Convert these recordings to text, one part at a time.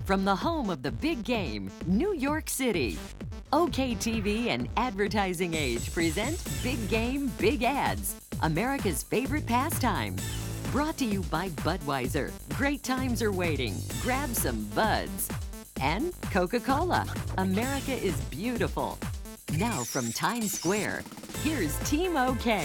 from the home of the big game, New York City. OK TV and Advertising Age present Big Game, Big Ads, America's favorite pastime. Brought to you by Budweiser. Great times are waiting. Grab some buds. And Coca-Cola. America is beautiful. Now from Times Square, here's Team OK.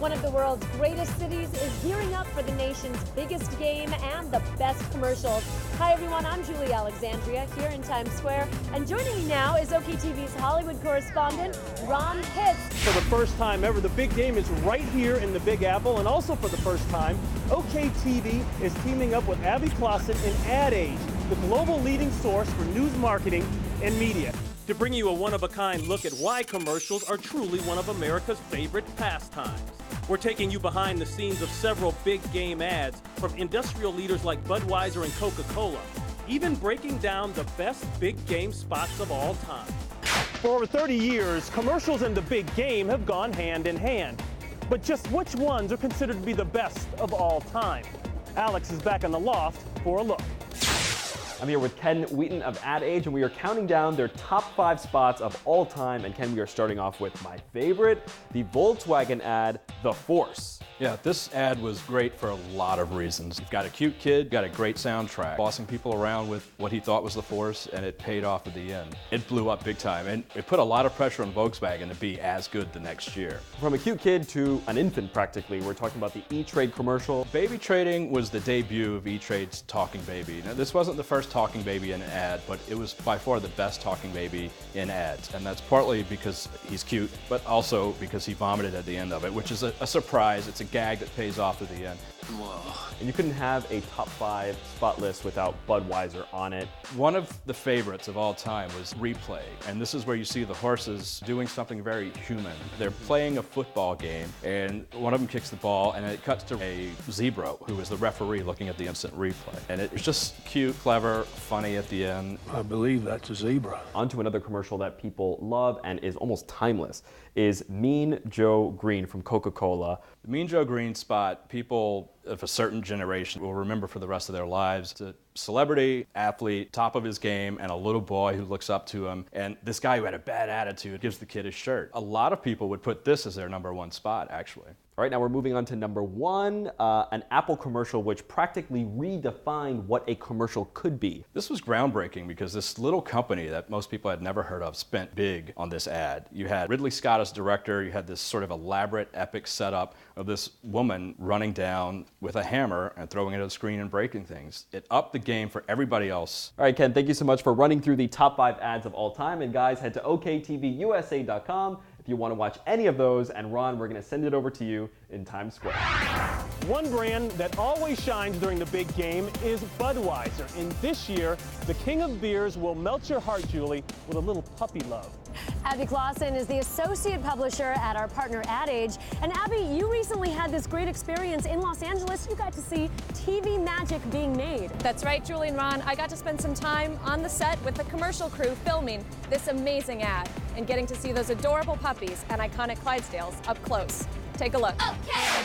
One of the world's greatest cities is gearing up for the nation's biggest game and the best commercials. Hi everyone, I'm Julie Alexandria here in Times Square, and joining me now is OKTV's Hollywood correspondent, Ron Pitts. For the first time ever, the big game is right here in the Big Apple, and also for the first time, OKTV is teaming up with Abby Clausen in Ad Age, the global leading source for news marketing and media, to bring you a one-of-a-kind look at why commercials are truly one of America's favorite pastimes. We're taking you behind the scenes of several big game ads from industrial leaders like Budweiser and Coca-Cola, even breaking down the best big game spots of all time. For over 30 years, commercials and the big game have gone hand in hand. But just which ones are considered to be the best of all time? Alex is back in the loft for a look. I'm here with Ken Wheaton of Ad Age, and we are counting down their top 5 spots of all time. And Ken, we are starting off with my favorite, the Volkswagen ad, The Force. Yeah, this ad was great for a lot of reasons. You've got a cute kid, got a great soundtrack, bossing people around with what he thought was the Force, and it paid off at the end. It blew up big time, and it put a lot of pressure on Volkswagen to be as good the next year. From a cute kid to an infant, practically, we're talking about the E-Trade commercial. Baby trading was the debut of E-Trade's Talking Baby. Now, this wasn't the first Talking Baby in an ad, but it was by far the best Talking Baby in ads. And that's partly because he's cute, but also because he vomited at the end of it, which is a surprise. It's a gag that pays off at the end. And you couldn't have a top 5 spot list without Budweiser on it. One of the favorites of all time was Replay, and this is where you see the horses doing something very human. They're playing a football game, and one of them kicks the ball, and it cuts to a zebra who is the referee looking at the instant replay. And it was just cute, clever, funny at the end. I believe that's a zebra. On to another commercial that people love and is almost timeless is Mean Joe Green from Coca-Cola. The Mean Joe Green spot, people of a certain generation will remember for the rest of their lives. It's a celebrity, athlete, top of his game, and a little boy who looks up to him. And this guy who had a bad attitude gives the kid his shirt. A lot of people would put this as their #1 spot, actually. All right, now we're moving on to number 1, an Apple commercial which practically redefined what a commercial could be. This was groundbreaking because this little company that most people had never heard of spent big on this ad. You had Ridley Scott as director, you had this sort of elaborate, epic setup of this woman running down with a hammer and throwing it at the screen and breaking things. It upped the game for everybody else. All right, Ken, thank you so much for running through the top 5 ads of all time. And guys, head to OKTVUSA.com if you want to watch any of those. And Ron, we're going to send it over to you in Times Square. One brand that always shines during the big game is Budweiser. And this year, the king of beers will melt your heart, Julie, with a little puppy love. Abby Clausen is the associate publisher at our partner Ad Age. And Abby, you recently had this great experience in Los Angeles. You got to see TV magic being made. That's right, Julie and Ron. I got to spend some time on the set with the commercial crew filming this amazing ad and getting to see those adorable puppies and iconic Clydesdales up close. Take a look. Okay.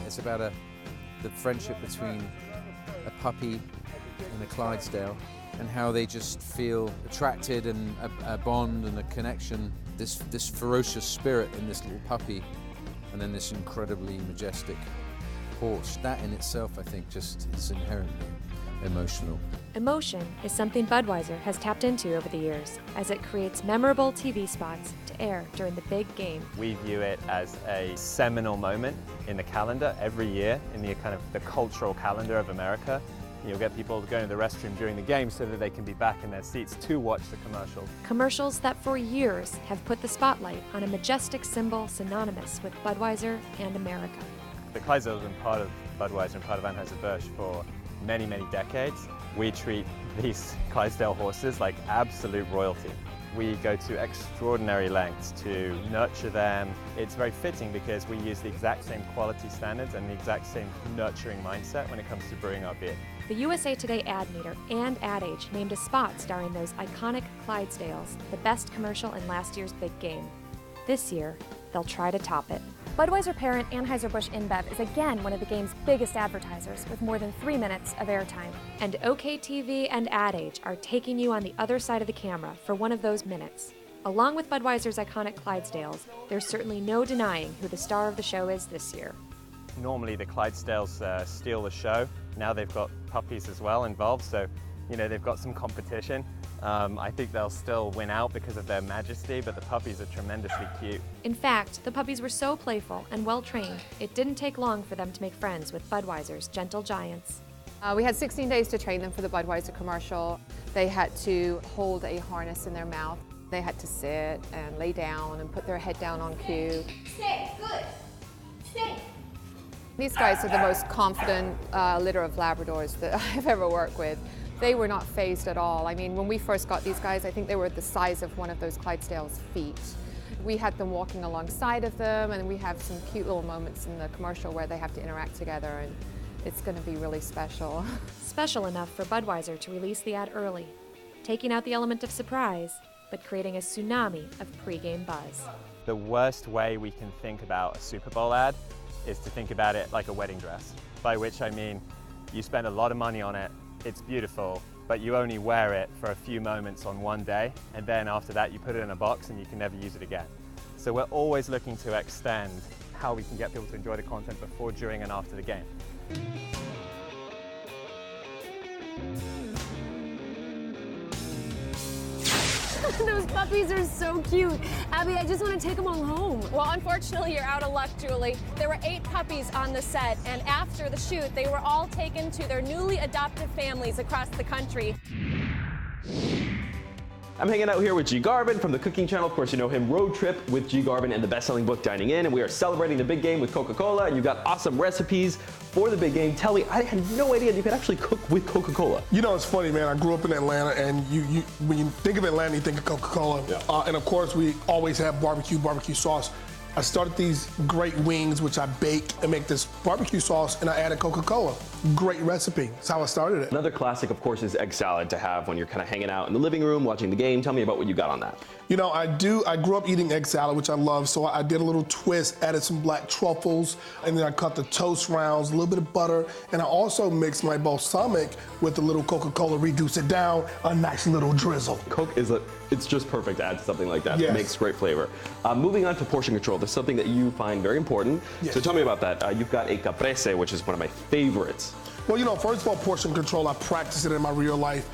It's about the friendship between a puppy and a Clydesdale, and how they just feel attracted and a bond and a connection. This ferocious spirit in this little puppy, and then this incredibly majestic horse. That in itself, I think, just is inherently emotional. Emotion is something Budweiser has tapped into over the years as it creates memorable TV spots to air during the big game. We view it as a seminal moment in the calendar every year, in the kind of the cultural calendar of America. You'll get people going to the restroom during the game so that they can be back in their seats to watch the commercial. Commercials that for years have put the spotlight on a majestic symbol synonymous with Budweiser and America. The Clydesdale has been part of Budweiser and part of Anheuser-Busch for many, many decades. We treat these Clydesdale horses like absolute royalty. We go to extraordinary lengths to nurture them. It's very fitting because we use the exact same quality standards and the exact same nurturing mindset when it comes to brewing our beer. The USA Today Ad Meter and Ad Age named a spot starring those iconic Clydesdales the best commercial in last year's big game. This year, they'll try to top it. Budweiser parent Anheuser-Busch InBev is again one of the game's biggest advertisers with more than 3 minutes of airtime. And OKTV and Ad Age are taking you on the other side of the camera for one of those minutes. Along with Budweiser's iconic Clydesdales, there's certainly no denying who the star of the show is this year. Normally the Clydesdales steal the show. Now they've got puppies as well involved, so they've got some competition. I think they'll still win out because of their majesty, but the puppies are tremendously cute. In fact, the puppies were so playful and well-trained, it didn't take long for them to make friends with Budweiser's gentle giants. We had 16 days to train them for the Budweiser commercial. They had to hold a harness in their mouth. They had to sit and lay down and put their head down on cue. Stay, good, stay. These guys are the most confident litter of Labradors that I've ever worked with. They were not fazed at all. I mean, when we first got these guys, I think they were the size of one of those Clydesdales' feet. We had them walking alongside of them, and we have some cute little moments in the commercial where they have to interact together, and it's going to be really special. Special enough for Budweiser to release the ad early, taking out the element of surprise, but creating a tsunami of pre-game buzz. The worst way we can think about a Super Bowl ad is to think about it like a wedding dress, by which I mean you spend a lot of money on it, it's beautiful, but you only wear it for a few moments on one day, and then after that you put it in a box and you can never use it again. So we're always looking to extend how we can get people to enjoy the content before, during, and after the game. Those puppies are so cute. Abby, I just want to take them all home. Well, unfortunately, you're out of luck, Julie. There were 8 puppies on the set, and after the shoot, they were all taken to their newly adopted families across the country. I'm hanging out here with G. Garvin from the Cooking Channel. Of course, you know him, Road Trip with G. Garvin and the best-selling book, Dining In. And we are celebrating the big game with Coca-Cola. And you've got awesome recipes for the big game. Tell me, I had no idea you could actually cook with Coca-Cola. You know, it's funny, man. I grew up in Atlanta, and when you think of Atlanta, you think of Coca-Cola. Yeah. And of course, we always have barbecue sauce. I started these great wings, which I bake and make this barbecue sauce, and I added Coca-Cola. Great recipe. That's how I started it. Another classic, of course, is egg salad to have when you're kind of hanging out in the living room, watching the game. Tell me about what you got on that. You know, I grew up eating egg salad, which I love, so I did a little twist, added some black truffles, and then I cut the toast rounds, a little bit of butter, and I also mixed my balsamic with a little Coca-Cola, reduce it down, a nice little drizzle. Coke it's just perfect to add to something like that. Yes. It makes great flavor. Moving on to portion control, this is something that you find very important. Yes. So tell me about that. You've got a caprese, which is one of my favorites. Well, you know, first of all, portion control, I practice it in my real life.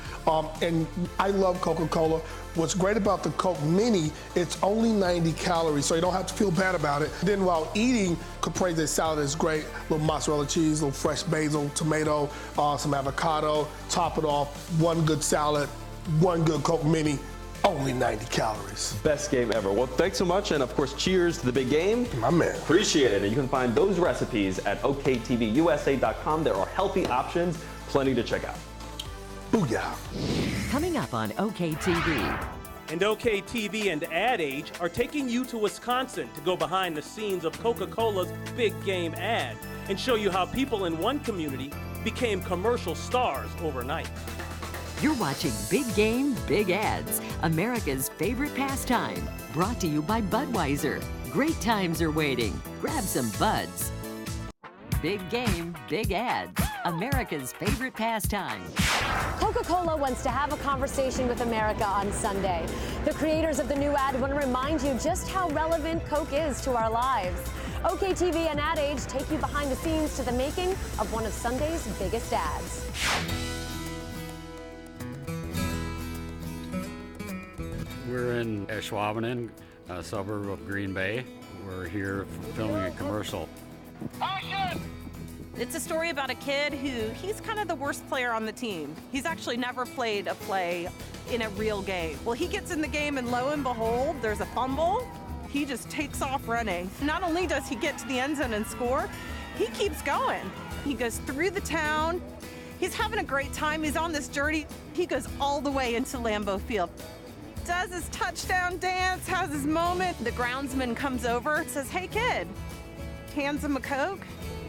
And I love Coca-Cola. What's great about the Coke Mini, it's only 90 calories, so you don't have to feel bad about it. Then while eating, caprese salad is great. A little mozzarella cheese, a little fresh basil, tomato, some avocado. Top it off, one good salad, one good Coke Mini. Only 90 calories. Best game ever. Well, thanks so much, and of course, cheers to the big game. My man. Appreciate it. And you can find those recipes at OKTVUSA.com. There are healthy options, plenty to check out. Booyah. Coming up on OKTV. And OKTV and Ad Age are taking you to Wisconsin to go behind the scenes of Coca-Cola's big game ad and show you how people in one community became commercial stars overnight. You're watching Big Game, Big Ads, America's favorite pastime. Brought to you by Budweiser. Great times are waiting. Grab some buds. Big Game, Big Ads, America's favorite pastime. Coca-Cola wants to have a conversation with America on Sunday. The creators of the new ad want to remind you just how relevant Coke is to our lives. OKTV and Ad Age take you behind the scenes to the making of one of Sunday's biggest ads. We're in Ashwaubenon, a suburb of Green Bay. We're here filming a commercial. Action! It's a story about a kid he's kind of the worst player on the team. He's actually never played a play in a real game. Well, he gets in the game and lo and behold, there's a fumble. He just takes off running. Not only does he get to the end zone and score, he keeps going. He goes through the town. He's having a great time. He's on this journey. He goes all the way into Lambeau Field. Does his touchdown dance, has his moment. The groundsman comes over, says, "Hey kid," hands him a Coke.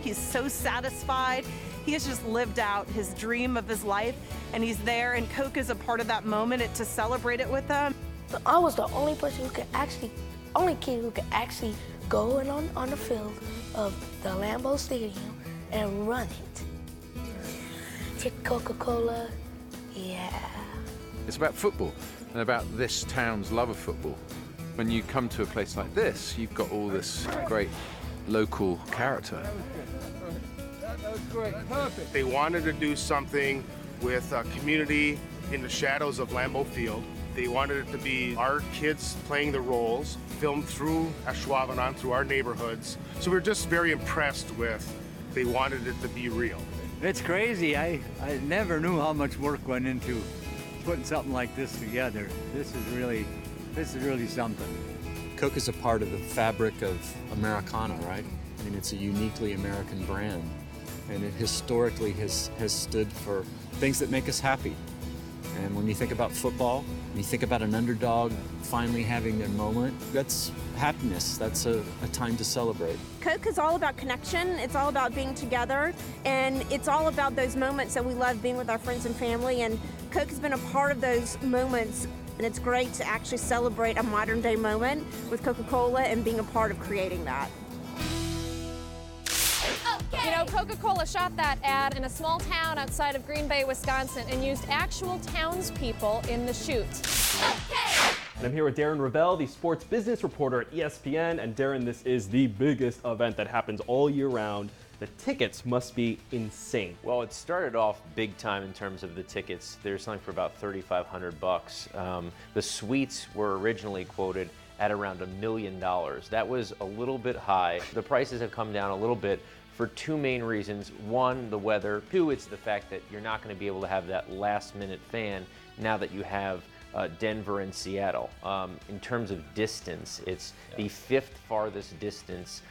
He's so satisfied. He has just lived out his dream of his life, and he's there, and Coke is a part of that moment to celebrate it with them. I was the only person who could actually, only kid who could actually go on the field of the Lambeau Stadium and run it. Take Coca-Cola, yeah. It's about football and about this town's love of football. When you come to a place like this, you've got all this great local character. That was great, perfect. They wanted to do something with a community in the shadows of Lambeau Field. They wanted it to be our kids playing the roles, filmed through Ashwaubenon, through our neighborhoods. So we were just very impressed with, they wanted it to be real. It's crazy. I never knew how much work went into putting something like this together. This is really something. Coke is a part of the fabric of Americana, right? I mean, it's a uniquely American brand, and it historically has stood for things that make us happy. And when you think about football, when you think about an underdog finally having their moment, that's happiness. That's a time to celebrate. Coke is all about connection. It's all about being together. And it's all about those moments that we love being with our friends and family. And Coke has been a part of those moments. And it's great to actually celebrate a modern day moment with Coca-Cola and being a part of creating that. You know, Coca-Cola shot that ad in a small town outside of Green Bay, Wisconsin, and used actual townspeople in the shoot. And I'm here with Darren Ravel, the sports business reporter at ESPN. And Darren, this is the biggest event that happens all year round. The tickets must be insane. Well, it started off big time in terms of the tickets. They're selling for about $3,500. The suites were originally quoted at around $1 million. That was a little bit high. The prices have come down a little bit for two main reasons. One, the weather. Two, it's the fact that you're not going to be able to have that last-minute fan now that you have Denver and Seattle. In terms of distance, it's the fifth farthest distance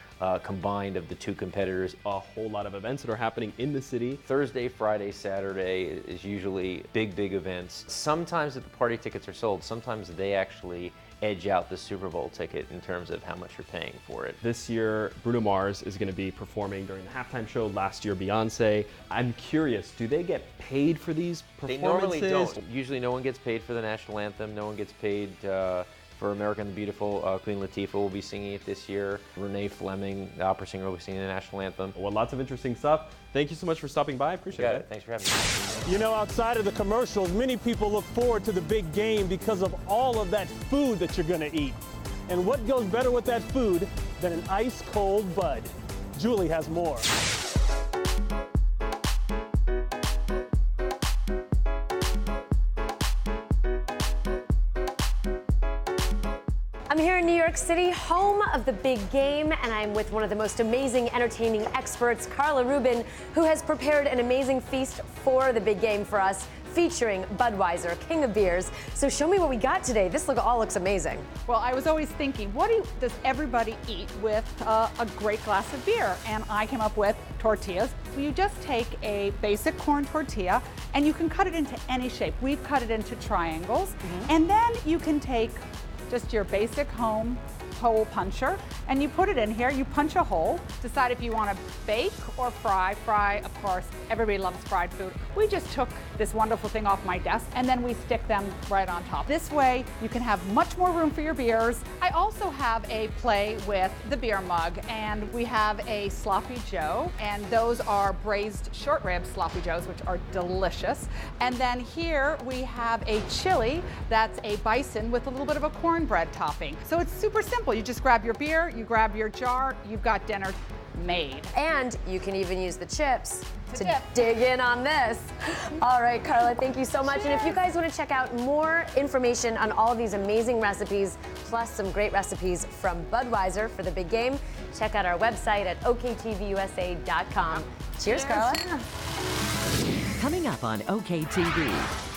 combined of the two competitors. A whole lot of events that are happening in the city. Thursday, Friday, Saturday is usually big events. Sometimes if the party tickets are sold, sometimes they actually edge out the Super Bowl ticket in terms of how much you're paying for it. This year, Bruno Mars is going to be performing during the halftime show. Last year, Beyonce. I'm curious, do they get paid for these performances? They normally don't. Usually no one gets paid for the national anthem. No one gets paid for America the Beautiful. Queen Latifah will be singing it this year. Renee Fleming, the opera singer, will be singing the national anthem. Well, lots of interesting stuff. Thank you so much for stopping by. I appreciate it. Thanks for having me. You know, outside of the commercials, many people look forward to the big game because of all of that food that you're going to eat. And what goes better with that food than an ice-cold Bud? Julie has more. I'm here in New York City, home of the big game, and I'm with one of the most amazing, entertaining experts, Carla Rubin, who has prepared an amazing feast for the big game for us, featuring Budweiser, king of beers. So show me what we got today. This all looks amazing. Well, I was always thinking, what does everybody eat with a great glass of beer? And I came up with tortillas. You just take a basic corn tortilla and you can cut it into any shape. We've cut it into triangles. And then you can take just your basic home hole puncher, and you put it in here, you punch a hole, decide if you want to bake or fry. Fry, of course, everybody loves fried food. We just took this wonderful thing off my desk, and then we stick them right on top. This way, you can have much more room for your beers. I also have a play with the beer mug, and we have a Sloppy Joe, and those are braised short rib Sloppy Joes, which are delicious. And then here we have a chili that's a bison with a little bit of a cornbread topping. So it's super simple. You just grab your beer, you grab your jar, you've got dinner made. And you can even use the chips to dig in on this. All right, Carla, thank you so much. Cheers. And if you guys want to check out more information on all of these amazing recipes, plus some great recipes from Budweiser for the big game, check out our website at okTVUSA.com. Cheers, Carla. Coming up on OKTV.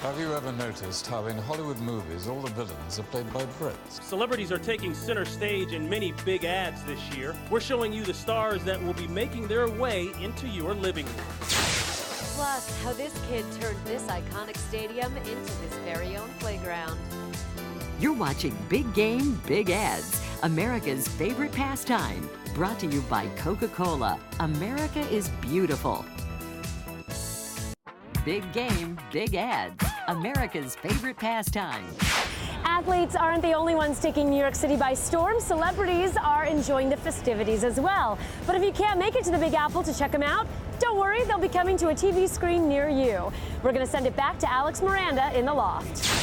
Have you ever noticed how in Hollywood movies all the villains are played by Brits? Celebrities are taking center stage in many big ads this year. We're showing you the stars that will be making their way into your living room. Plus, how this kid turned this iconic stadium into his very own playground. You're watching Big Game, Big Ads, America's favorite pastime. Brought to you by Coca-Cola. America is beautiful. Big Game, Big Ads, America's favorite pastime. Athletes aren't the only ones taking New York City by storm. Celebrities are enjoying the festivities as well. But if you can't make it to the Big Apple to check them out, don't worry, they'll be coming to a TV screen near you. We're going to send it back to Alex Miranda in the loft.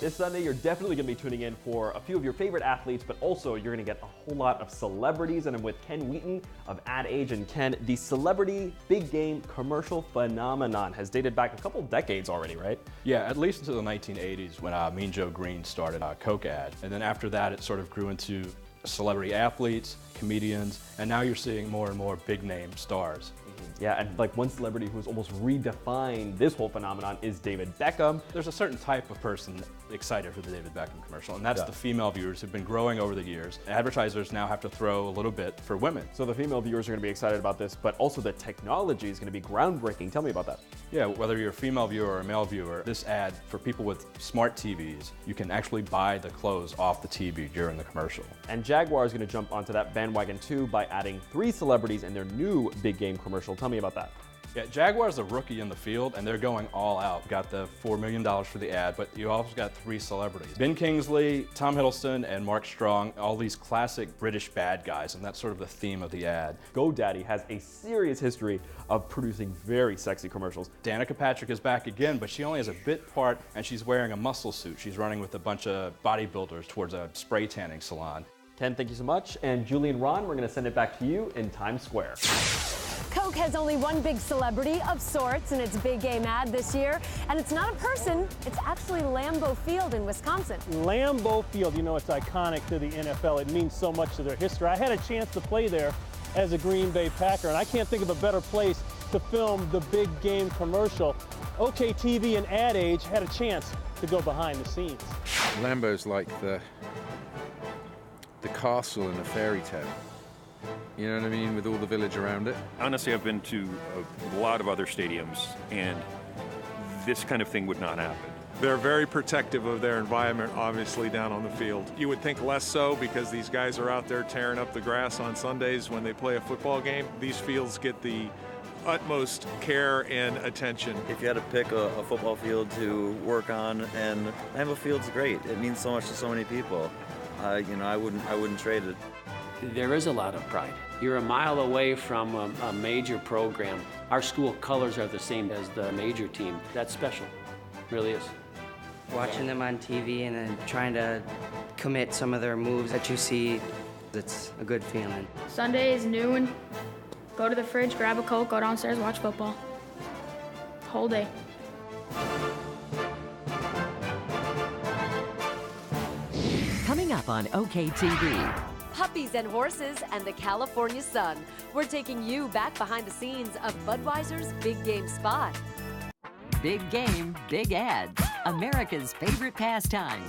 This Sunday, you're definitely going to be tuning in for a few of your favorite athletes, but also you're going to get a whole lot of celebrities. And I'm with Ken Wheaton of Ad Age. And Ken, the celebrity big game commercial phenomenon has dated back a couple decades already, right? Yeah, at least into the 1980s when Mean Joe Green started Coke ad. And then after that, it sort of grew into celebrity athletes, comedians, and now you're seeing more and more big name stars. Yeah, and like one celebrity who's almost redefined this whole phenomenon is David Beckham. There's a certain type of person excited for the David Beckham commercial, and that's the female viewers who've been growing over the years. Advertisers now have to throw a little bit for women. So the female viewers are going to be excited about this, but also the technology is going to be groundbreaking. Tell me about that. Yeah, whether you're a female viewer or a male viewer, this ad for people with smart TVs, you can actually buy the clothes off the TV during the commercial. And Jaguar is going to jump onto that bandwagon too by adding 3 celebrities in their new big game commercial. Tell me about that. Yeah, Jaguar's a rookie in the field, and they're going all out. Got the $4 million for the ad, but you also got 3 celebrities. Ben Kingsley, Tom Hiddleston, and Mark Strong, all these classic British bad guys, and that's sort of the theme of the ad. GoDaddy has a serious history of producing very sexy commercials. Danica Patrick is back again, but she only has a bit part, and she's wearing a muscle suit. She's running with a bunch of bodybuilders towards a spray tanning salon. Ken, thank you so much. And Julie and Ron, we're going to send it back to you in Times Square. Coke has only one big celebrity of sorts in its big game ad this year, and it's not a person, it's actually Lambeau Field in Wisconsin. Lambeau Field, you know, it's iconic to the NFL. It means so much to their history. I had a chance to play there as a Green Bay Packer, and I can't think of a better place to film the big game commercial. OK TV and Ad Age had a chance to go behind the scenes. Lambeau's like the castle in a fairy tale. You know what I mean, with all the village around it. Honestly, I've been to a lot of other stadiums, and this kind of thing would not happen. They're very protective of their environment, obviously, down on the field. You would think less so because these guys are out there tearing up the grass on Sundays when they play a football game. These fields get the utmost care and attention. If you had to pick a football field to work on, and Lambeau Field's great. It means so much to so many people. You know, I wouldn't trade it. There is a lot of pride. You're a mile away from a major program. Our school colors are the same as the major team. That's special, really is. Watching them on TV and then trying to commit some of their moves that you see, it's a good feeling. Sunday is noon, go to the fridge, grab a Coke, go downstairs, watch football. Whole day. Coming up on OK TV. Puppies and horses and the California sun. We're taking you back behind the scenes of Budweiser's big game spot. Big game, big ads. America's favorite pastime.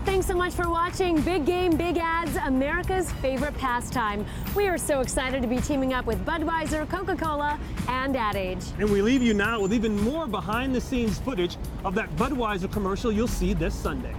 Thanks so much for watching Big Game, Big Ads, America's favorite pastime. We are so excited to be teaming up with Budweiser, Coca-Cola, and Ad Age. And we leave you now with even more behind-the-scenes footage of that Budweiser commercial you'll see this Sunday.